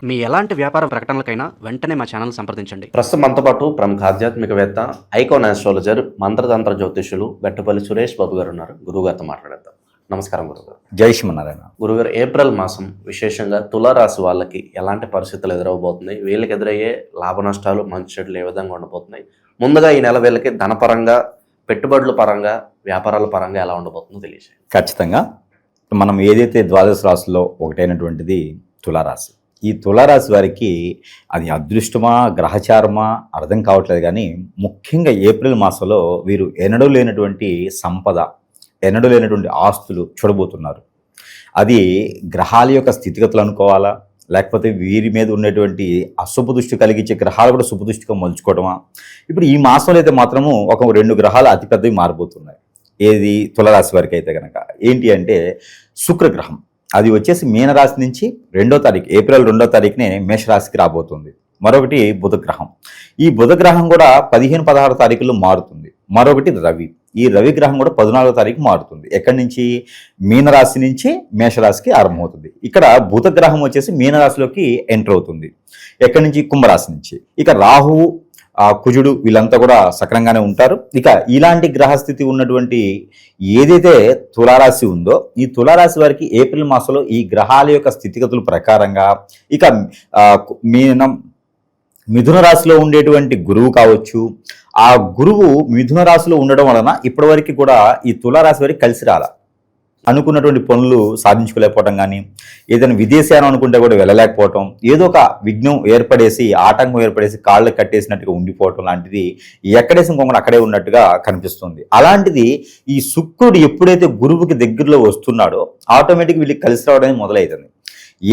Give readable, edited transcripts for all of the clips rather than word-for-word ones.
మీ ఎలాంటి వ్యాపార ప్రకటనలకైనా వెంటనే మా ఛానల్ సంప్రదించండి. ప్రస్తుతం మనతో పాటు ప్రముఖ ఆధ్యాత్మికవేత్త, ఐకాన్ ఆస్ట్రాలజర్, మంత్రతంత్ర జ్యోతిష్యులు గట్టుపల్లి సురేష్ బాబు గారు ఉన్నారు. గురువుగారితో మాట్లాడేద్దాం. నమస్కారం గురుగారు. జై శ్రీమన్నారాయణ. గురుగారు, ఏప్రిల్ మాసం విశేషంగా తులారాశి వాళ్ళకి ఎలాంటి పరిస్థితులు ఎదురవబోతున్నాయి? వీళ్ళకి ఎదురయ్యే లాభ నష్టాలు, మంచి చెడులు ఏ విధంగా ఉండబోతున్నాయి? ముందుగా ఈ నెల వీళ్ళకి ధనపరంగా, పెట్టుబడుల పరంగా, వ్యాపారాల పరంగా ఎలా ఉండబోతుందో తెలియజేయండి. ఖచ్చితంగా మనం ఏదైతే ద్వాదశ రాశిలో ఒకటైనటువంటిది తులారాశి. ఈ తులారాశి వారికి అది అదృష్టమా, గ్రహచారమా అర్థం కావట్లేదు. కానీ ముఖ్యంగా ఏప్రిల్ మాసంలో వీరు ఎన్నడూ లేనటువంటి సంపద, ఎన్నడూ లేనటువంటి ఆస్తులు చూడబోతున్నారు. అది గ్రహాల యొక్క స్థితిగతులు అనుకోవాలా, లేకపోతే వీరి మీద ఉన్నటువంటి అశుభ దృష్టి కలిగించే గ్రహాలు కూడా శుభ దృష్టిగా మలుచుకోవడమా? ఇప్పుడు ఈ మాసంలో అయితే మాత్రము ఒక 2 గ్రహాలు అతిపెద్దవి మారిపోతున్నాయి. ఏది తులారాశి వారికి అయితే కనుక ఏంటి అంటే శుక్రగ్రహం, అది వచ్చేసి మీనరాశి నుంచి 2వ తారీఖు, ఏప్రిల్ 2వ తారీఖునే మేషరాశికి రాబోతుంది. మరొకటి బుధగ్రహం. ఈ బుధగ్రహం కూడా 15-16 తారీఖుల్లో మారుతుంది. మరొకటి రవి. ఈ రవి గ్రహం కూడా 14వ తారీఖు మారుతుంది. ఎక్కడి నుంచి? మీనరాశి నుంచి మేషరాశికి ఆరంభమవుతుంది. ఇక్కడ బుధగ్రహం వచ్చేసి మీనరాశిలోకి ఎంటర్ అవుతుంది. ఎక్కడి నుంచి? కుంభరాశి నుంచి. ఇక రాహువు, కుజుడు వీళ్ళంతా కూడా సక్రంగానే ఉంటారు. ఇక ఇలాంటి గ్రహస్థితి ఉన్నటువంటి ఏదైతే తులారాశి ఉందో, ఈ తులారాశి వారికి ఏప్రిల్ మాసంలో ఈ గ్రహాల యొక్క స్థితిగతుల ప్రకారంగా ఇక మిథున రాశిలో ఉండేటువంటి గురువు కావచ్చు, ఆ గురువు మిథున రాశిలో ఉండడం వలన ఇప్పటివరకు కూడా ఈ తులారాశి వారికి కలిసి రాల. అనుకున్నటువంటి పనులు సాధించుకోలేకపోవటం, కానీ ఏదైనా విదేశాన్ని అనుకుంటే కూడా వెళ్ళలేకపోవటం, ఏదో ఒక విఘ్నం ఏర్పడేసి, ఆటంకం ఏర్పడేసి కాళ్ళు కట్టేసినట్టుగా ఉండిపోవటం లాంటిది ఎక్కడేసి ఇంకొకటి అక్కడే ఉన్నట్టుగా కనిపిస్తుంది. అలాంటిది ఈ శుక్రుడు ఎప్పుడైతే గురువుకి దగ్గరలో వస్తున్నాడో ఆటోమేటిక్ వీళ్ళకి కలిసి రావడం మొదలవుతుంది.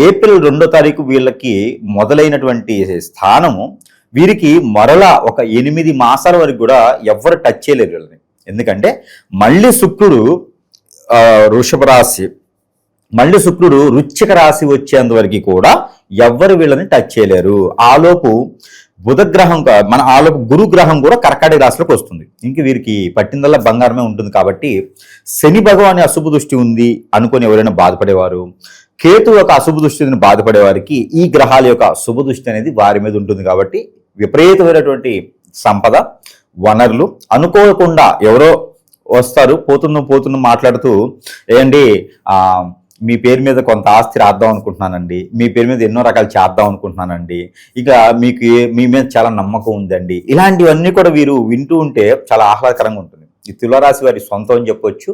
ఏప్రిల్ 2వ తారీఖు వీళ్ళకి మొదలైనటువంటి స్థానము వీరికి మరలా ఒక 8 మాసాల వరకు కూడా ఎవ్వరు టచ్ చేయలేరు వీళ్ళని. ఎందుకంటే మళ్ళీ శుక్రుడు వృషభ రాశి, మళ్ళీ శుక్రుడు వృశ్చిక రాశి వచ్చేంత వరకు కూడా ఎవ్వరు వీళ్ళని టచ్ చేయలేరు. ఆలోపు బుధగ్రహం, ఆలోపు గురుగ్రహం కూడా కర్కాటక రాశిలోకి వస్తుంది. ఇంక వీరికి పట్టిందల్లా బంగారమే ఉంటుంది. కాబట్టి శని భగవాని అశుభ దృష్టి ఉంది అనుకుని ఎవరైనా బాధపడేవారు, కేతు యొక్క అశుభ దృష్టిని బాధపడేవారికి ఈ గ్రహాల యొక్క శుభ దృష్టి అనేది వారి మీద ఉంటుంది. కాబట్టి విపరీతమైనటువంటి సంపద, వనరులు అనుకోకుండా ఎవరో వస్తారు, పోతున్న మాట్లాడుతూ, ఏంటి మీ పేరు మీద కొంత ఆస్తి రాద్దాం అనుకుంటున్నానండి, మీ పేరు మీద ఎన్నో రకాలు చేద్దాం అనుకుంటున్నానండి, ఇక మీకు మీ మీద చాలా నమ్మకం ఉందండి. ఇలాంటివన్నీ కూడా వీరు వింటూ ఉంటే చాలా ఆహ్లాదకరంగా ఉంటుంది. ఈ తులారాశి వారి సొంతం అని చెప్పొచ్చు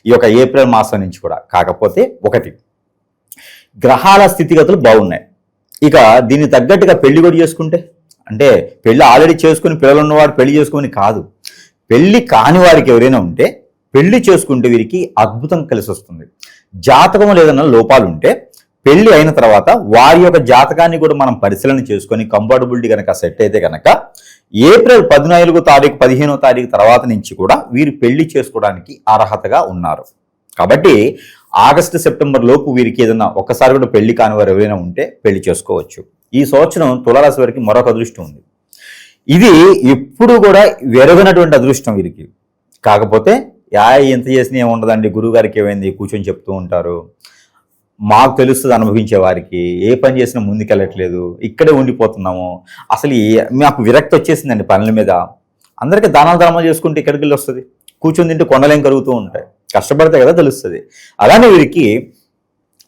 ఈ యొక్క ఏప్రిల్ మాసం నుంచి కూడా. కాకపోతే ఒకటి, గ్రహాల స్థితిగతులు బాగున్నాయి. ఇక దీనికి తగ్గట్టుగా పెళ్లి కూడా చేసుకుంటే, అంటే పెళ్లి ఆల్రెడీ చేసుకుని పిల్లలు ఉన్నవాడు పెళ్లి చేసుకుని కాదు, పెళ్లి కాని వారికి ఎవరైనా ఉంటే పెళ్లి చేసుకుంటే వీరికి అద్భుతం కలిసి వస్తుంది. జాతకం లేదన్న లోపాలు ఉంటే పెళ్లి అయిన తర్వాత వారి యొక్క జాతకాన్ని కూడా మనం పరిశీలన చేసుకొని కంఫర్టబిలిటీ కనుక సెట్ అయితే కనుక ఏప్రిల్ 14వ తారీఖు, 15వ తారీఖు తర్వాత నుంచి కూడా వీరు పెళ్లి చేసుకోవడానికి అర్హతగా ఉన్నారు. కాబట్టి ఆగస్టు, సెప్టెంబర్ లోపు వీరికి ఏదైనా ఒక్కసారి కూడా పెళ్లి కాని వారు ఎవరైనా ఉంటే పెళ్లి చేసుకోవచ్చు. ఈ సంవత్సరం తులారాశి వారికి మరొక అదృష్టం ఉంది. ఇది ఎప్పుడు కూడా వెరగనటువంటి అదృష్టం వీరికి. కాకపోతే ఎంత చేసినా ఏముండదండి, గురువు గారికి ఏమైంది కూర్చొని చెప్తూ ఉంటారు, మాకు తెలుస్తుంది అనుభవించే వారికి, ఏ పని చేసినా ముందుకెళ్ళట్లేదు, ఇక్కడే ఉండిపోతున్నాము, అసలు మాకు విరక్తి వచ్చేసిందండి పనుల మీద, అందరికీ దానాలు ధర్మాలు చేసుకుంటే ఇక్కడికి వెళ్ళి వస్తుంది, కూర్చొని తింటే కొండలేం కరుగుతూ ఉంటాయి, కష్టపడితే కదా తెలుస్తుంది. అలానే వీరికి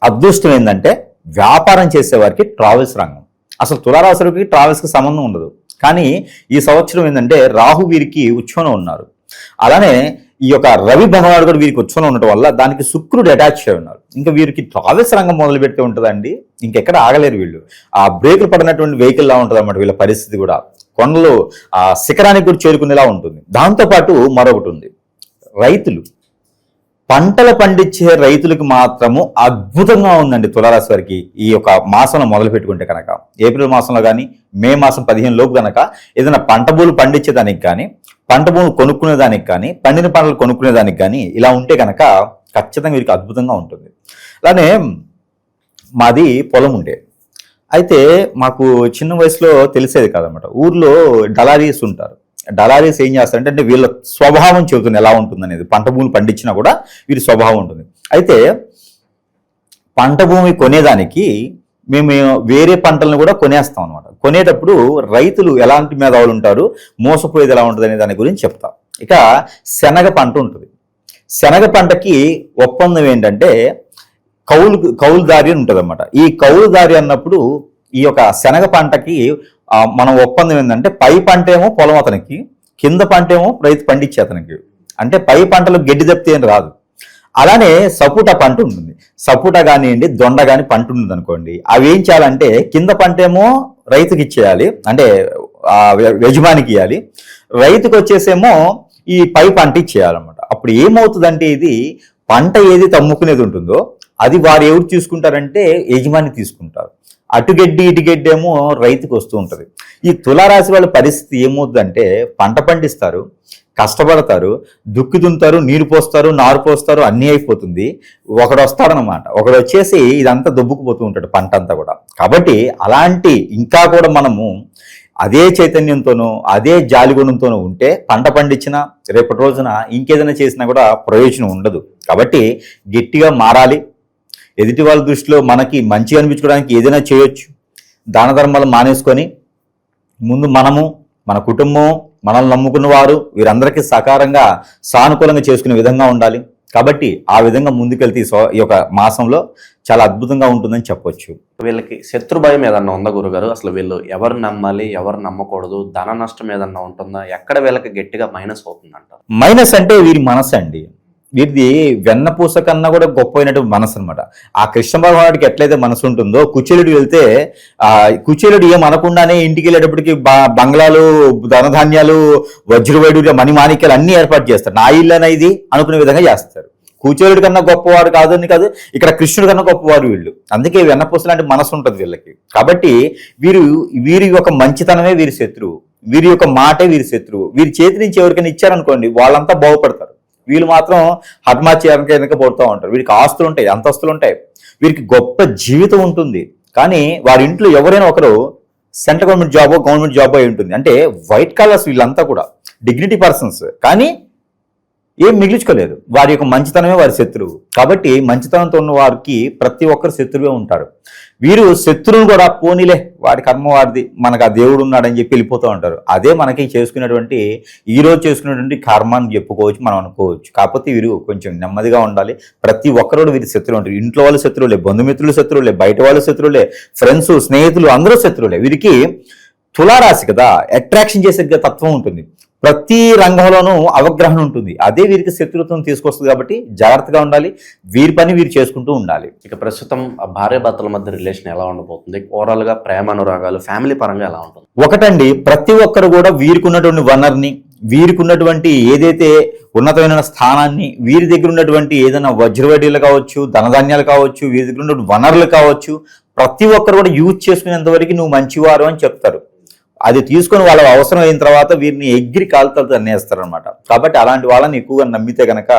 అదృష్టం ఏంటంటే వ్యాపారం చేసేవారికి ట్రావెల్స్ రంగం. అసలు తులారాశులకి ట్రావెల్స్కి సంబంధం ఉండదు. కానీ ఈ సంవత్సరం ఏంటంటే రాహు వీరికి ఉచ్చంలో ఉన్నారు. అలానే ఈ యొక్క రవి భగవానుడు కూడా వీరికి ఉచ్చంలో ఉండటం వల్ల దానికి శుక్రుడు అటాచ్ అయి ఉన్నారు. ఇంకా వీరికి ట్రావెల్స్ రంగం మొదలు పెడితే ఉంటుందండి, ఇంకెక్కడ ఆగలేరు వీళ్ళు. ఆ బ్రేకులు పడినటువంటి వెహికల్లా ఉంటుంది అన్నమాట వీళ్ళ పరిస్థితి కూడా. కొండలు ఆ శిఖరానికి కూడా చేరుకునేలా ఉంటుంది. దాంతోపాటు మరొకటి ఉంది, రైతులు, పంటలు పండించే రైతులకు మాత్రము అద్భుతంగా ఉందండి తులారాశి వారికి. ఈ యొక్క మాసంలో మొదలు పెట్టుకుంటే కనుక ఏప్రిల్ మాసంలో కానీ మే మాసం 15 లోపు కనుక ఏదైనా పంట భూములు పండించేదానికి కానీ, పంట భూములు కొనుక్కునేదానికి కానీ, పండిన పంటలు కొనుక్కునేదానికి కానీ ఇలా ఉంటే కనుక ఖచ్చితంగా వీరికి అద్భుతంగా ఉంటుంది. అలానే మాది పొలం ఉండే, అయితే మాకు చిన్న వయసులో తెలిసేది కాదనమాట. ఊర్లో డలారీస్ ఉంటారు. డలారీస్ ఏం చేస్తారంటే వీళ్ళ స్వభావం చెబుతుంది ఎలా ఉంటుంది అనేది. పంట భూములు పండించినా కూడా వీరి స్వభావం ఉంటుంది. అయితే పంట భూమి కొనేదానికి మేము వేరే పంటలను కూడా కొనేస్తాం అనమాట. కొనేటప్పుడు రైతులు ఎలాంటి మేధావులు ఉంటారు, మోసపోయేది ఎలా ఉంటుంది అనే దాని గురించి చెప్తాం. ఇక శనగ పంట ఉంటుంది. శనగ పంటకి ఒప్పందం ఏంటంటే కౌలుదారి అని ఉంటుంది అనమాట. ఈ కౌలుదారి అన్నప్పుడు ఈ యొక్క శనగ పంటకి మనం ఒప్పందం ఏంటంటే పై పంట ఏమో పొలం అతనికి, కింద పంట ఏమో రైతు పండించే అతనికి. అంటే పై పంటలో గడ్డి తప్పితే ఏం రాదు. అలానే సపోటా పంట ఉంటుంది. సపోటా కానివ్వండి, దొండ కానీ పంట ఉంటుంది అనుకోండి, అవి ఏం చేయాలంటే కింద పంట ఏమో రైతుకి ఇచ్చేయాలి, అంటే యజమానికి ఇవ్వాలి. రైతుకు వచ్చేసేమో ఈ పై పంట ఇచ్చేయాలన్నమాట. అప్పుడు ఏమవుతుందంటే ఇది పంట ఏది అమ్ముకునేది ఉంటుందో అది వారు ఎవరు తీసుకుంటారంటే యజమాని తీసుకుంటారు. అటుగడ్డి ఇటుగడ్డి ఏమో రైతుకు వస్తూ ఉంటుంది. ఈ తులారాశి వాళ్ళ పరిస్థితి ఏమవుతుందంటే పంట పండిస్తారు, కష్టపడతారు, దుక్కి దున్నుతారు, నీరు పోస్తారు, నారు పోస్తారు, అన్నీ అయిపోతుంది. ఒకడు వస్తాడనమాట, ఒకడు వచ్చేసి ఇదంతా దొబ్బుకుపోతూ ఉంటాడు పంట అంతా కూడా. కాబట్టి అలాంటి ఇంకా కూడా మనము అదే చైతన్యంతోనూ అదే జాలిగుణంతోనూ ఉంటే పంట పండించినా రేపటి రోజున ఇంకేదైనా చేసినా కూడా ప్రయోజనం ఉండదు. కాబట్టి గట్టిగా మారాలి. ఎదుటి వాళ్ళ దృష్టిలో మనకి మంచి అనిపించుకోవడానికి ఏదైనా చేయొచ్చు. దాన ధర్మాలు మానేసుకొని ముందు మనము, మన కుటుంబం, మనల్ని నమ్ముకున్న వారు వీరందరికీ సకారంగా సానుకూలంగా చేసుకునే విధంగా ఉండాలి. కాబట్టి ఆ విధంగా ముందుకెళ్తే ఈ యొక్క మాసంలో చాలా అద్భుతంగా ఉంటుందని చెప్పొచ్చు. వీళ్ళకి శత్రు భయం ఏదన్నా ఉందా గురుగారు? అసలు వీళ్ళు ఎవరు నమ్మాలి, ఎవరు నమ్మకూడదు, ధన నష్టం ఏదన్నా ఉంటుందా? ఎక్కడ వీళ్ళకి గట్టిగా మైనస్ అవుతుందంట? మైనస్ అంటే వీరి మనసు అండి. వీరిది వెన్నపూస కన్నా కూడా గొప్పైనటువంటి మనసు అనమాట. ఆ కృష్ణ భగవానుడికి ఎట్లయితే మనసు ఉంటుందో, కుచేలుడు వెళ్తే కుచేలుడు ఏమనకుండానే ఇంటికి వెళ్ళేటప్పటికి బంగ్లాలు, ధనధాన్యాలు, వజ్రవైడూర్య, మణిమాణిక్యాలు అన్ని ఏర్పాటు చేస్తారు. నా ఇల్లన ఇది అనుకునే విధంగా చేస్తారు. కుచేలుడి కన్నా గొప్పవాడు కాదని కాదు, ఇక్కడ కృష్ణుడి కన్నా గొప్పవారు వీళ్ళు. అందుకే వెన్నపూస లాంటి మనసు ఉంటుంది వీళ్ళకి. కాబట్టి వీరి యొక్క మంచితనమే వీరి శత్రువు, వీరి యొక్క మాటే వీరి శత్రువు. వీరి చేతి నుంచి ఎవరికైనా ఇచ్చారనుకోండి వాళ్ళంతా బాగుపడతారు. వీళ్ళు మాత్రం హఠమాత్యానికి పోతూ ఉంటారు. వీరికి ఆస్తులు ఉంటాయి, అంతస్తులు ఉంటాయి, వీరికి గొప్ప జీవితం ఉంటుంది. కానీ వారి ఇంట్లో ఎవరైనా ఒకరు సెంట్రల్ గవర్నమెంట్ జాబో అయి ఉంటుంది. అంటే వైట్ కాలర్స్ వీళ్ళంతా కూడా డిగ్నిటీ పర్సన్స్, కానీ ఏం మిగిల్చుకోలేదు. వారి యొక్క మంచితనమే వారి శత్రువు. కాబట్టి మంచితనంతో ఉన్న వారికి ప్రతి ఒక్కరు శత్రువే ఉంటారు. వీరు శత్రువులు కూడా పోనీలే వాడి కర్మ వాడిది, మనకు ఆ దేవుడు ఉన్నాడని చెప్పి వెళ్ళిపోతూ ఉంటారు. అదే మనకి చేసుకునేటువంటి ఈరోజు చేసుకునేటువంటి కర్మ అని చెప్పుకోవచ్చు, మనం అనుకోవచ్చు. కాకపోతే వీరు కొంచెం నెమ్మదిగా ఉండాలి. ప్రతి ఒక్కరు వీరి శత్రువు ఉంటారు. ఇంట్లో వాళ్ళు శత్రువులే, బంధుమిత్రులు శత్రువులే, బయట వాళ్ళు శత్రువులే, ఫ్రెండ్స్, స్నేహితులు అందరూ శత్రువులే. వీరికి తులారాశి కదా, అట్రాక్షన్ చేసే తత్వం ఉంటుంది. ప్రతి రంగంలోనూ అవగ్రహణ ఉంటుంది. అదే వీరికి శత్రుత్వం తీసుకొస్తుంది. కాబట్టి జాగ్రత్తగా ఉండాలి. వీరి పని వీరు చేసుకుంటూ ఉండాలి. ఇక ప్రస్తుతం భార్య భర్తల మధ్య రిలేషన్ ఎలా ఉండబోతుంది? ఓవరాల్ గా ప్రేమ అనురాగాలు ఫ్యామిలీ పరంగా ఎలా ఉంటుంది? ఒకటండి, ప్రతి ఒక్కరు కూడా వీరికి ఉన్నటువంటి వనరుని, వీరికి ఉన్నటువంటి ఏదైతే ఉన్నతమైన స్థానాన్ని, వీరి దగ్గర ఉన్నటువంటి ఏదైనా వజ్రవడ్డీలు కావచ్చు, ధనధాన్యాలు కావచ్చు, వీరి దగ్గర ఉన్నటువంటి వనరులు కావచ్చు, ప్రతి ఒక్కరు కూడా యూజ్ చేసుకునేంత వరకు నువ్వు మంచివారు అని చెప్తారు. అది తీసుకొని వాళ్ళ అవసరం అయిన తర్వాత వీరిని ఎగిరి కాలుతలతో అన్నేస్తారు అనమాట. కాబట్టి అలాంటి వాళ్ళని ఎక్కువగా నమ్మితే కనుక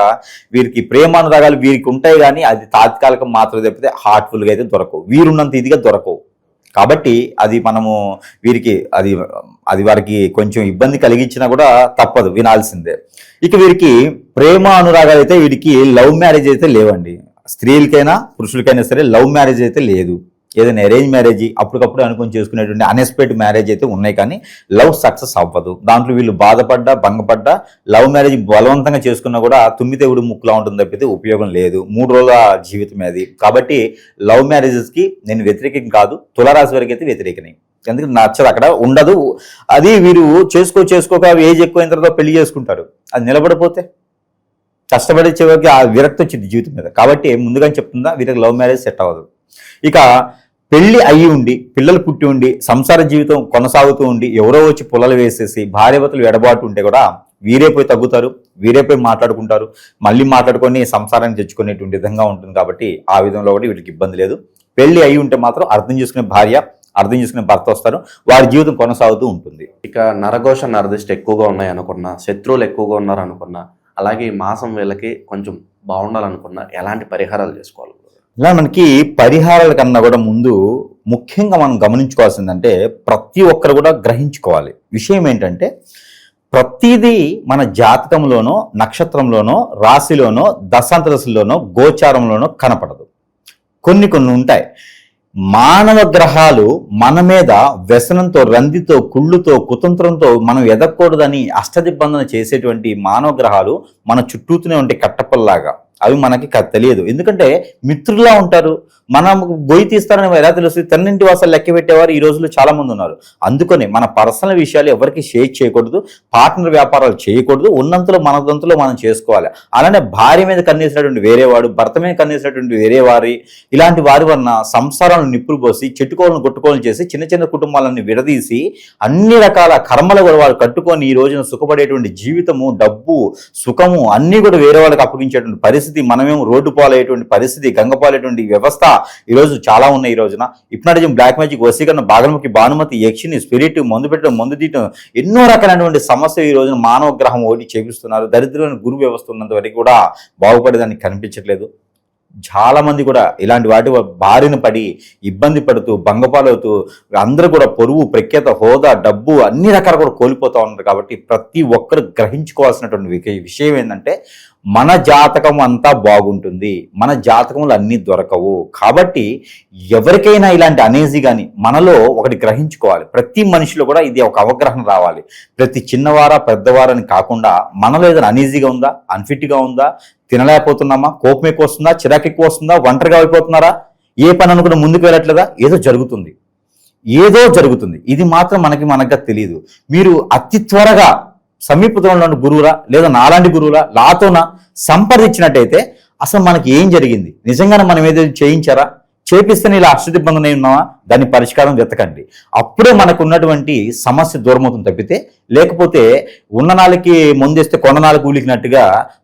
వీరికి ప్రేమానురాగాలు వీరికి ఉంటాయి, కానీ అది తాత్కాలికం మాత్రం తప్పితే హార్ట్ఫుల్గా అయితే దొరకవు, వీరున్నంత ఇదిగా దొరకవు. కాబట్టి అది మనము వీరికి అది వారికి కొంచెం ఇబ్బంది కలిగించినా కూడా తప్పదు, వినాల్సిందే. ఇక వీరికి ప్రేమ అనురాగాలు అయితే వీరికి లవ్ మ్యారేజ్ అయితే లేవండి. స్త్రీలకైనా పురుషులకైనా సరే లవ్ మ్యారేజ్ అయితే లేదు. ఏదైనా అరేంజ్ మ్యారేజ్ అప్పటికప్పుడు అనుకుని చేసుకునేటువంటి అన్ఎక్స్పెక్టెడ్ మ్యారేజ్ అయితే ఉన్నాయి, కానీ లవ్ సక్సెస్ అవ్వదు. దాంట్లో వీళ్ళు బాధపడ్డా భంగపడ్డా లవ్ మ్యారేజ్ బలవంతంగా చేసుకున్నా కూడా తుమ్మితేవుడు ముక్కులా ఉంటుంది తప్పితే ఉపయోగం లేదు. 3 రోజుల జీవితమే అది. కాబట్టి లవ్ మ్యారేజెస్కి నేను వ్యతిరేకం కాదు, తులారాశి వరకు అయితే వ్యతిరేకనే. ఎందుకంటే నచ్చదు, అక్కడ ఉండదు. అది వీరు చేసుకోక ఏజ్ ఎక్కువైన తర్వాత పెళ్లి చేసుకుంటారు. అది నిలబడిపోతే కష్టపడే చివరికి ఆ విరక్తి వచ్చింది జీవితం మీద. కాబట్టి ముందుగా చెప్తుందా, వీరికి లవ్ మ్యారేజ్ సెట్ అవ్వదు. ఇక పెళ్లి అయ్యి ఉండి, పిల్లలు పుట్టి ఉండి, సంసార జీవితం కొనసాగుతూ ఉండి, ఎవరో వచ్చి పుల్లలు వేసేసి భార్యాభర్తలు ఎడబాటు ఉంటే కూడా వీరే పోయి తగ్గుతారు, వీరే పోయి మాట్లాడుకుంటారు, మళ్ళీ మాట్లాడుకొని సంసారాన్ని తెచ్చుకునేటువంటి విధంగా ఉంటుంది. కాబట్టి ఆ విధంలో కూడా వీటికి ఇబ్బంది లేదు. పెళ్లి అయ్యి ఉంటే మాత్రం అర్థం చేసుకునే భార్య, అర్థం చేసుకునే భర్త వస్తారు, వారి జీవితం కొనసాగుతూ ఉంటుంది. ఇక నరఘోష నరదిష్టి ఎక్కువగా ఉన్నాయి అనుకున్నా, శత్రువులు ఎక్కువగా ఉన్నారు అనుకున్నా, అలాగే ఈ మాసం వీళ్ళకి కొంచెం బాగుండాలనుకున్నా ఎలాంటి పరిహారాలు చేసుకోవాలి? ఇలా మనకి పరిహారాల కన్నా కూడా ముందు ముఖ్యంగా మనం గమనించుకోవాల్సిందంటే ప్రతి ఒక్కరు కూడా గ్రహించుకోవాలి విషయం ఏంటంటే, ప్రతిదీ మన జాతకంలోనో, నక్షత్రంలోనో, రాశిలోనో, దశాంతదశలోనో, గోచారంలోనో కనపడదు. కొన్ని ఉంటాయి. మానవ గ్రహాలు మన మీద వ్యసనంతో, రందితో, కుళ్ళుతో, కుతంత్రంతో మనం ఎదగకూడదని అష్టదిబ్బందన చేసేటువంటి మానవ గ్రహాలు మన చుట్టూతూనే ఉంటే కట్టపల్లాగా. అవి మనకి తెలియదు, ఎందుకంటే మిత్రులా ఉంటారు. మనం గొయ్యి తీస్తారని ఎలా తెలుస్తుంది? తన్నింటి వాసాలు లెక్క పెట్టేవారు ఈ రోజుల్లో చాలా మంది ఉన్నారు. అందుకనే మన పర్సనల్ విషయాలు ఎవరికి షేర్ చేయకూడదు, పార్ట్నర్ వ్యాపారాలు చేయకూడదు, ఉన్నంతలో మనదంతలో మనం చేసుకోవాలి. అలానే భార్య మీద కన్నేసినటువంటి వేరేవాడు, భర్త మీద కన్నేసినటువంటి వేరే వారి, ఇలాంటి వారి వలన సంసారాలను నిప్పులు పోసి, చెట్టుకోలను కొట్టుకోలను చేసి, చిన్న చిన్న కుటుంబాలన్నీ విడదీసి, అన్ని రకాల కర్మలు కూడా వాళ్ళు కట్టుకొని ఈ రోజున సుఖపడేటువంటి జీవితము, డబ్బు, సుఖము అన్నీ కూడా వేరే వాళ్ళకి అప్పగించేటువంటి పరిస్థితి, మనమేమో రోడ్డు పాలయ్యేటువంటి పరిస్థితి, గంగపాలయ్యేటువంటి వ్యవస్థ ఈరోజు చాలా ఉన్నాయి. ఈ రోజున హిప్నాటిజం, బ్లాక్ మ్యాజిక్, వశీకరణ, బాగలముఖి, భానుమతి, యక్షిని, స్పిరిట్, మందు పెట్టడం, మందు తీయటం, ఎన్నో రకాలైనటువంటి సమస్యలు ఈ రోజున మానవ గ్రహం ఒకటి చేపిస్తున్నారు. దరిద్రమైన గురు వ్యవస్థ ఉన్నంత వరకు కూడా బాగుపడేదానికి కనిపించట్లేదు. చాలా మంది కూడా ఇలాంటి వాటి బారిన పడి ఇబ్బంది పడుతూ, భంగపాలవుతూ, అందరూ కూడా పొరుగు, ప్రఖ్యాత, హోదా, డబ్బు అన్ని రకాలు కూడా కోల్పోతూ ఉన్నారు. కాబట్టి ప్రతి ఒక్కరు గ్రహించుకోవాల్సినటువంటి విషయం ఏంటంటే, మన జాతకం అంతా బాగుంటుంది, మన జాతకములు అన్నీ దొరకవు. కాబట్టి ఎవరికైనా ఇలాంటి అనేజీ కానీ మనలో ఒకటి గ్రహించుకోవాలి. ప్రతి మనిషిలో కూడా ఇది ఒక అవగాహన రావాలి. ప్రతి చిన్నవారా పెద్దవారని కాకుండా మనలో ఏదైనా అనేజీగా ఉందా, అన్ఫిట్గా ఉందా, తినలేకపోతున్నామా, కోపం ఎక్కువ వస్తుందా, చిరాకు ఎక్కువ వస్తుందా, ఒంటరిగా అయిపోతున్నారా, ఏ పని అనుకున్న ముందుకు వెళ్ళట్లేదా, ఏదో జరుగుతుంది. ఇది మాత్రం మనకు తెలియదు. మీరు అతి త్వరగా సమీపంలో ఉన్న గురువులా లేదా నాలాంటి గురువులా నాతోనా సంప్రదించినట్టయితే అసలు మనకి ఏం జరిగింది, నిజంగానే మనం ఏదైనా చేయించారా, చేపిస్తేనే ఇలా అష్టదిబ్బందన ఉన్నావా, దాని పరిష్కారం వెతకండి. అప్పుడే మనకు ఉన్నటువంటి సమస్య దూరం అవుతుంది తప్పితే, లేకపోతే ఉన్న నాళ్ళకి ముందేస్తే కొండ నాళ్ళకి ఊలికినట్టుగా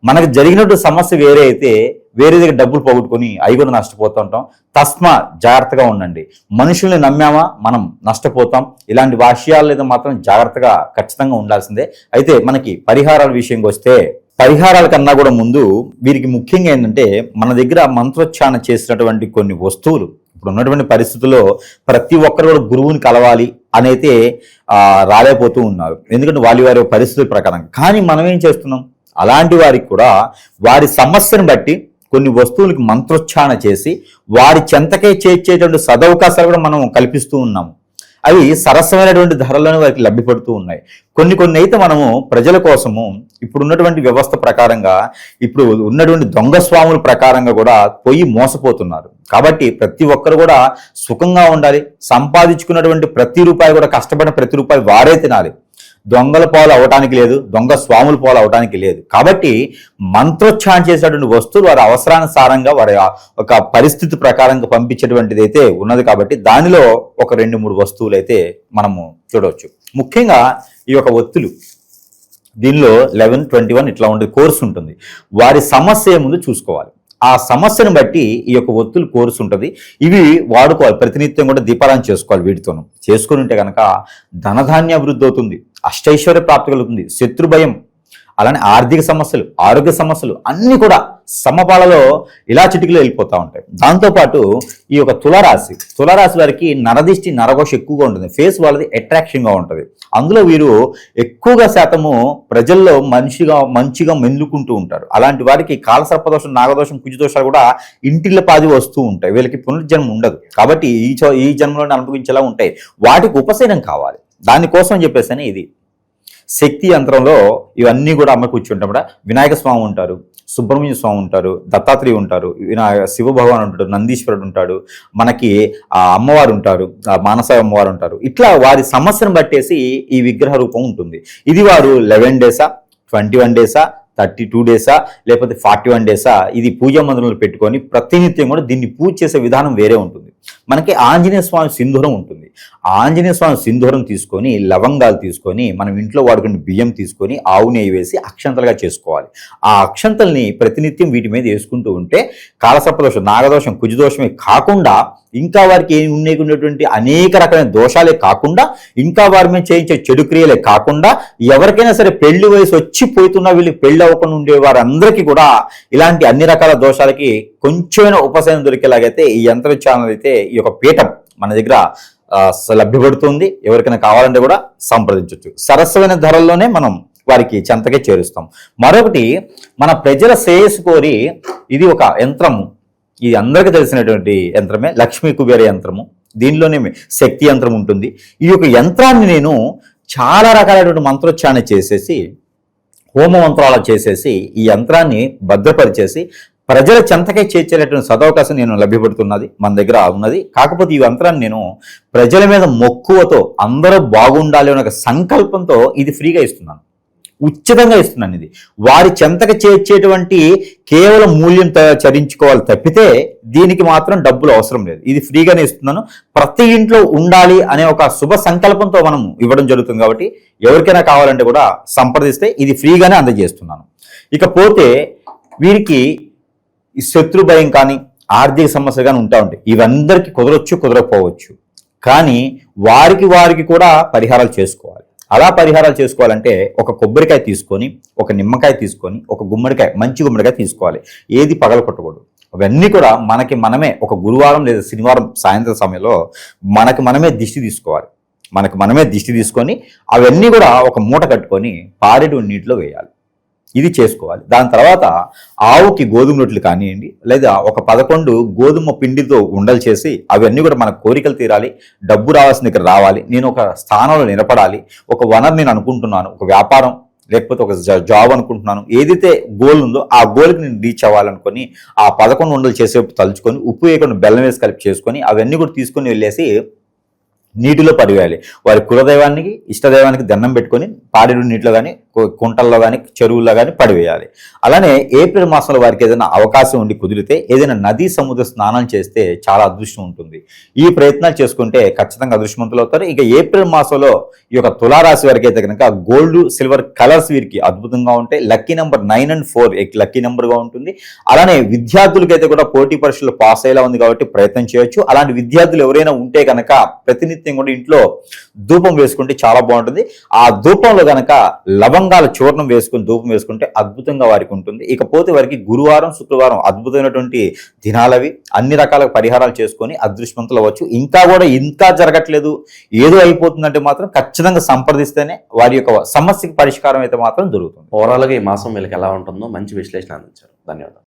మనకు జరిగినట్టు సమస్య వేరే అయితే వేరే దగ్గర డబ్బులు పోగొట్టుకొని అవి కూడా నష్టపోతూ ఉంటాం. తస్మా జాగ్రత్తగా ఉండండి. మనుషుల్ని నమ్మామా మనం నష్టపోతాం. ఇలాంటి విషయాలు లేదా మాత్రం జాగ్రత్తగా ఖచ్చితంగా ఉండాల్సిందే. అయితే మనకి పరిహారాల విషయంకి వస్తే, పరిహారాల కన్నా కూడా ముందు వీరికి ముఖ్యంగా ఏంటంటే, మన దగ్గర మంత్రోచ్చారణ చేసినటువంటి కొన్ని వస్తువులు ఇప్పుడు ఉన్నటువంటి పరిస్థితుల్లో ప్రతి ఒక్కరు కూడా గురువుని కలవాలి అని అయితే రాలేకపోతూ ఉన్నారు, ఎందుకంటే వారి పరిస్థితుల ప్రకారం. కానీ మనం ఏం చేస్తున్నాం, అలాంటి వారికి కూడా వారి సమస్యను బట్టి కొన్ని వస్తువులకి మంత్రోచ్చారణ చేసి వారి చెంతకే చేర్చేటువంటి సదవకాశాలు కూడా మనం కల్పిస్తూ ఉన్నాము. అవి సరసమైనటువంటి ధరలను వారికి లభ్యపడుతూ ఉన్నాయి. కొన్ని అయితే మనము ప్రజల కోసము ఇప్పుడు ఉన్నటువంటి వ్యవస్థ ప్రకారంగా, ఇప్పుడు ఉన్నటువంటి దొంగ స్వాముల ప్రకారంగా కూడా పోయి మోసపోతున్నారు. కాబట్టి ప్రతి ఒక్కరు కూడా సుఖంగా ఉండాలి. సంపాదించుకున్నటువంటి ప్రతి రూపాయి కూడా, కష్టపడిన ప్రతి రూపాయి వారే తినాలి. దొంగల పాలు అవటానికి లేదు, దొంగ స్వాముల పాలు అవటానికి లేదు. కాబట్టి మంత్రోచ్చారణ చేసేటువంటి వస్తువులు వారి అవసరానుసారంగా, వారి ఒక పరిస్థితి ప్రకారంగా పంపించేటువంటిది అయితే ఉన్నది. కాబట్టి దానిలో ఒక 2-3 వస్తువులు అయితే మనము చూడవచ్చు. ముఖ్యంగా ఈ యొక్క ఒత్తులు, దీనిలో 11, 21 ఇట్లా ఉండే కోర్సు ఉంటుంది. వారి సమస్య ముందు చూసుకోవాలి. ఆ సమస్యను బట్టి ఈ యొక్క ఒత్తులు కోర్సు ఉంటుంది. ఇవి వాడుకోవాలి. ప్రతినిత్యం కూడా దీపారాధన చేసుకోవాలి. వీటితోనూ చేసుకుని ఉంటే కనుక ధనధాన్య అభివృద్ధి అవుతుంది, అష్టైశ్వర్య ప్రాప్తి కలుగుతుంది, శత్రు భయం, అలానే ఆర్థిక సమస్యలు, ఆరోగ్య సమస్యలు అన్నీ కూడా సమపాలలో ఇలా చిటికలో వెళ్ళిపోతూ ఉంటాయి. దాంతోపాటు ఈ యొక్క తులారాశి వారికి నరదిష్టి, నరఘోష ఎక్కువగా ఉంటుంది. ఫేస్ వాళ్ళది అట్రాక్షన్గా ఉంటుంది. అందులో వీరు ఎక్కువగా శాతము ప్రజల్లో మంచిగా మెల్లుకుంటూ ఉంటారు. అలాంటి వారికి కాలసర్పదోషం, నాగదోషం, కుజదోషాలు కూడా ఇంటిళ్ళ పాది వస్తూ ఉంటాయి. వీళ్ళకి పునర్జన్మ ఉండదు. కాబట్టి ఈ జన్మలోనే అనుభవించేలా ఉంటాయి. వాటికి ఉపశమనం కావాలి. దానికోసం చెప్పేసి ఇది శక్తి యంత్రంలో ఇవన్నీ కూడా అమ్మ కూర్చుంటాం. వినాయక స్వామి ఉంటారు, సుబ్రహ్మణ్య స్వామి ఉంటారు, దత్తాత్రేయ ఉంటారు, శివ భగవాన్ ఉంటాడు, నందీశ్వరుడు ఉంటాడు, మనకి ఆ అమ్మవారు ఉంటారు, మానస అమ్మవారు ఉంటారు. ఇట్లా వారి సమస్యను బట్టేసి ఈ విగ్రహ రూపం ఉంటుంది. ఇది వారు 11 డేసా, 21 డేసా, 32 డేసా, లేకపోతే 41 డేసా, ఇది పూజా మందిరంలో పెట్టుకొని ప్రతినిత్యం కూడా దీన్ని పూజ చేసే విధానం వేరే ఉంటుంది. మనకి ఆంజనేయ స్వామి సింధూరం ఉంటుంది. ఆంజనేయ స్వామి సింధూరం తీసుకొని, లవంగాలు తీసుకొని, మనం ఇంట్లో వాడుకునే బియ్యం తీసుకొని ఆవు నెయ్యి వేసి అక్షంతలుగా చేసుకోవాలి. ఆ అక్షంతల్ని ప్రతినిత్యం వీటి మీద వేసుకుంటూ ఉంటే కాలసర్పదోషం, నాగదోషం, కుజదోషమే కాకుండా ఇంకా వారికి ఉన్నటువంటి అనేక రకమైన దోషాలే కాకుండా, ఇంకా వారి మీద చేయించే చెడు క్రియలే కాకుండా, ఎవరికైనా సరే పెళ్లి వయసు వచ్చి పోతున్నా వీళ్ళకి పెళ్లి అవ్వకుండా ఉండే వారందరికీ కూడా ఇలాంటి అన్ని రకాల దోషాలకి కొంచెమైనా ఉపశమనం దొరికేలాగైతే ఈ యంత్ర ఛానల్ అయితే, ఈ యొక్క పీఠం మన దగ్గర లభ్యపడుతుంది. ఎవరికైనా కావాలంటే కూడా సంప్రదించవచ్చు. సరసమైన ధరల్లోనే మనం వారికి చెంతకే చేరుస్తాం. మరొకటి, మన ప్రజల శ్రేయస్సు కోరి ఇది ఒక యంత్రము. ఇది అందరికీ తెలిసినటువంటి యంత్రమే లక్ష్మీ కుబేర యంత్రము. దీనిలోనే శక్తి యంత్రం ఉంటుంది. ఈ యొక్క యంత్రాన్ని నేను చాలా రకాలైనటువంటి మంత్రోచ్చారణ చేసేసి, హోమ మంత్రాలు చేసేసి ఈ యంత్రాన్ని భద్రపరిచేసి ప్రజల చెంతకే చేర్చేటటువంటి సదవకాశం నేను లభ్యపడుతున్నది, మన దగ్గర ఉన్నది. కాకపోతే ఈ యంత్రాన్ని నేను ప్రజల మీద మక్కువతో అందరూ బాగుండాలి అనే ఒక సంకల్పంతో ఇది ఫ్రీగా ఇస్తున్నాను, ఉచితంగా ఇస్తున్నాను. ఇది వారి చెంతకు చేర్చేటువంటి కేవలం మూల్యం చరించుకోవాలి తప్పితే దీనికి మాత్రం డబ్బులు అవసరం లేదు. ఇది ఫ్రీగానే ఇస్తున్నాను. ప్రతి ఇంట్లో ఉండాలి అనే ఒక శుభ సంకల్పంతో మనం ఇవ్వడం జరుగుతుంది. కాబట్టి ఎవరికైనా కావాలంటే కూడా సంప్రదిస్తే ఇది ఫ్రీగానే అందజేస్తున్నాను. ఇకపోతే వీరికి ఈ శత్రు భయం కానీ ఆర్థిక సమస్యలు కానీ ఉంటాయి. ఇవందరికీ కుదరొచ్చు, కుదరకపోవచ్చు. కానీ వారికి కూడా పరిహారాలు చేసుకోవాలి. అలా పరిహారాలు చేసుకోవాలంటే ఒక కొబ్బరికాయ తీసుకొని, ఒక నిమ్మకాయ తీసుకొని, ఒక గుమ్మడికాయ, మంచి గుమ్మడికాయ తీసుకోవాలి. ఏది పగల కొట్టకూడదు. అవన్నీ కూడా మనమే ఒక గురువారం లేదా శనివారం సాయంత్రం సమయంలో మనమే దిష్టి తీసుకోవాలి. మనమే దిష్టి తీసుకొని అవన్నీ కూడా ఒక మూట కట్టుకొని పారేడు నీటిలో వేయాలి. ఇది చేసుకోవాలి. దాని తర్వాత ఆవుకి గోధుమ రొట్టెలు కానివ్వండి, లేదా ఒక 11 గోధుమ పిండితో ఉండలు చేసి అవన్నీ కూడా మన కోరికలు తీరాలి, డబ్బు రావాల్సిన ఇక్కడ రావాలి, నేను ఒక స్థానంలో నిలబడాలి, ఒక వనరు నేను అనుకుంటున్నాను, ఒక వ్యాపారం లేకపోతే ఒక జాబ్ అనుకుంటున్నాను, ఏదైతే గోల్ ఉందో ఆ గోల్కి నేను రీచ్ అవ్వాలనుకొని ఆ 11 ఉండలు చేసే తలుచుకొని ఉప్పు వేయకుండా బెల్లం వేసి కలిపి చేసుకొని అవన్నీ కూడా తీసుకొని వెళ్ళేసి నీటిలో పడివేయాలి. వారి కులదైవానికి ఇష్టదైవానికి దండం పెట్టుకొని పాడేడు నీటిలో కానీ, కుంటల్లో కానీ, చెరువుల్లో కానీ పడివేయాలి. అలానే ఏప్రిల్ మాసంలో వారికి ఏదైనా అవకాశం ఉండి కుదిరితే ఏదైనా నదీ సముద్ర స్నానం చేస్తే చాలా అదృష్టం ఉంటుంది. ఈ ప్రయత్నాలు చేసుకుంటే ఖచ్చితంగా అదృష్టవంతులు అవుతారు. ఇక ఏప్రిల్ మాసంలో ఈ యొక్క తులారాశి వారికి అయితే కనుక గోల్డ్, సిల్వర్ కలర్స్ వీరికి అద్భుతంగా ఉంటాయి. లక్కీ నెంబర్ 9 and 4 లక్కీ నెంబర్గా ఉంటుంది. అలానే విద్యార్థులకైతే కూడా పోటీ పరీక్షలు పాస్ అయ్యేలా ఉంది కాబట్టి ప్రయత్నం చేయొచ్చు. అలాంటి విద్యార్థులు ఎవరైనా ఉంటే కనుక ప్రతినిత్యం కూడా ఇంట్లో ధూపం వేసుకుంటే చాలా బాగుంటుంది. ఆ ధూపంలో కనుక లవంగాల చూర్ణం వేసుకుని ధూపం వేసుకుంటే అద్భుతంగా వారికి ఉంటుంది. ఇకపోతే వారికి గురువారం, శుక్రవారం అద్భుతమైనటువంటి దినాలవి. అన్ని రకాల పరిహారాలు చేసుకొని అదృష్టవంతులు అవ్వచ్చు. ఇంకా జరగట్లేదు, ఏదో అయిపోతుందంటే మాత్రం ఖచ్చితంగా సంప్రదిస్తేనే వారి యొక్క సమస్యకి పరిష్కారం అయితే మాత్రం దొరుకుతుంది. ఓవరాల్గా ఈ మాసం వీళ్ళకి ఎలా ఉంటుందో మంచి విశ్లేషణ అందించారు. ధన్యవాదాలు.